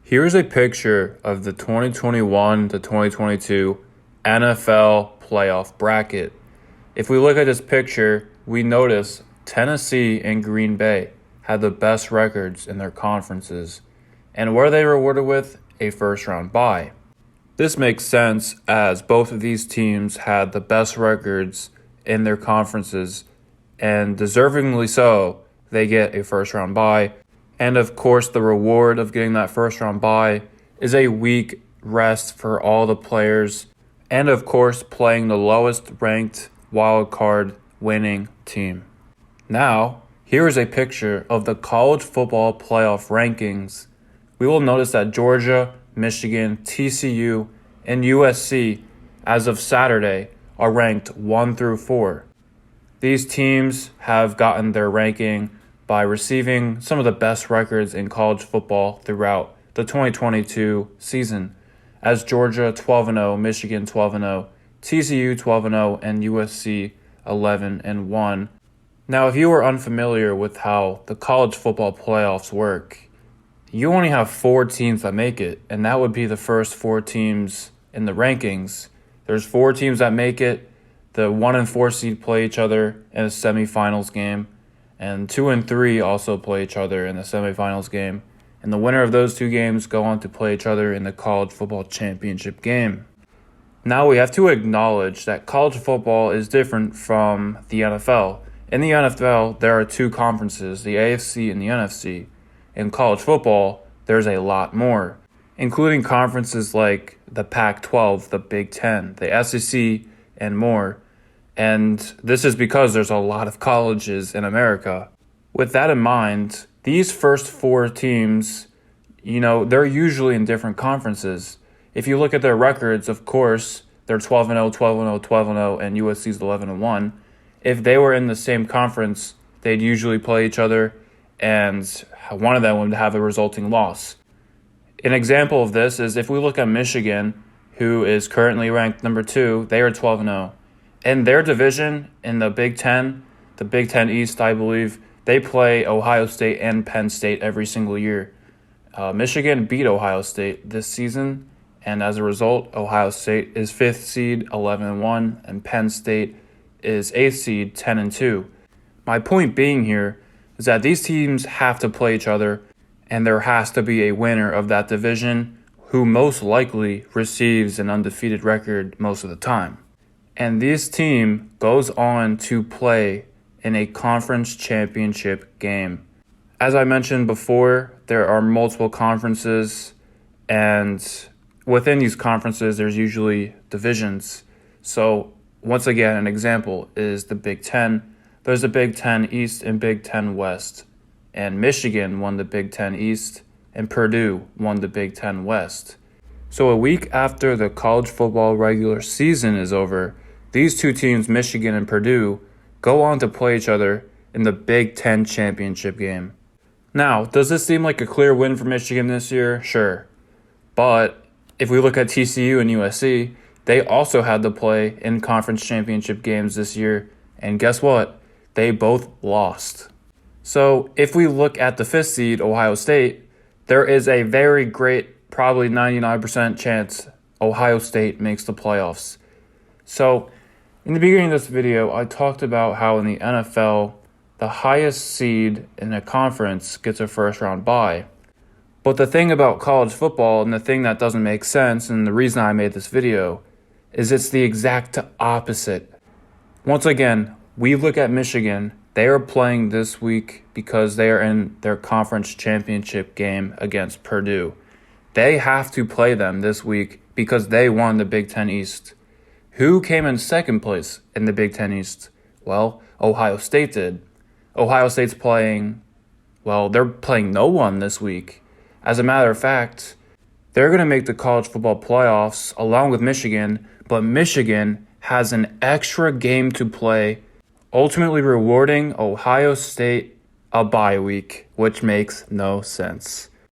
Here's a picture of the 2021 to 2022 NFL playoff bracket. If we look at this picture, we notice Tennessee and Green Bay had the best records in their conferences. And what are they rewarded with? A first-round bye. This makes sense as both of these teams had the best records in their conferences, and deservingly so, they get a first-round bye. And of course, the reward of getting that first-round bye is a week rest for all the players, and of course, playing the lowest-ranked wild card winning team. Now, here is a picture of the college football playoff rankings. We will notice that Georgia, Michigan, TCU, and USC, as of Saturday, are ranked 1 through 4. These teams have gotten their ranking by receiving some of the best records in college football throughout the 2022 season, as Georgia 12-0, Michigan 12-0, TCU 12-0, and USC 11-1. Now, if you are unfamiliar with how the college football playoffs work, you only have 4 teams that make it, and that would be the first 4 teams in the rankings. There's 4 teams that make it. The 1 and 4 seed play each other in a semifinals game, and 2 and 3 also play each other in the semifinals game. And the winner of those 2 games go on to play each other in the college football championship game. Now we have to acknowledge that college football is different from the NFL. In the NFL, there are 2 conferences, the AFC and the NFC. In college football, there's a lot more, including conferences like the Pac-12, the Big Ten, the SEC, and more. And this is because there's a lot of colleges in America. With that in mind, these first 4 teams, they're usually in different conferences. If you look at their records, of course, they're 12-0, 12-0, 12-0, and USC's 11-1. If they were in the same conference, they'd usually play each other, and one of them would have a resulting loss. An example of this is if we look at Michigan, who is currently ranked number 2, they are 12-0. In their division, in the Big Ten East, I believe, they play Ohio State and Penn State every single year. Michigan beat Ohio State this season, and as a result, Ohio State is 5th seed, 11-1, and Penn State is 8th seed, 10-2. My point being here is that these teams have to play each other, and there has to be a winner of that division who most likely receives an undefeated record most of the time. And this team goes on to play in a conference championship game. As I mentioned before, there are multiple conferences, and within these conferences, there's usually divisions. So once again, an example is the Big Ten. There's a Big Ten East and Big Ten West, and Michigan won the Big Ten East, and Purdue won the Big Ten West. So a week after the college football regular season is over, these 2 teams, Michigan and Purdue, go on to play each other in the Big Ten championship game. Now, does this seem like a clear win for Michigan this year? Sure. But if we look at TCU and USC, they also had to play in conference championship games this year, and guess what? They both lost. So if we look at the 5th seed, Ohio State, there is a very great, probably 99% chance Ohio State makes the playoffs. So in the beginning of this video, I talked about how in the NFL, the highest seed in a conference gets a first-round bye. But the thing about college football, and the thing that doesn't make sense, and the reason I made this video, is it's the exact opposite. Once again, we look at Michigan. They are playing this week because they are in their conference championship game against Purdue. They have to play them this week because they won the Big Ten East. Who came in second place in the Big Ten East? Well, Ohio State did. Ohio State's playing no one this week. As a matter of fact, they're going to make the college football playoffs along with Michigan, but Michigan has an extra game to play, ultimately rewarding Ohio State a bye week, which makes no sense.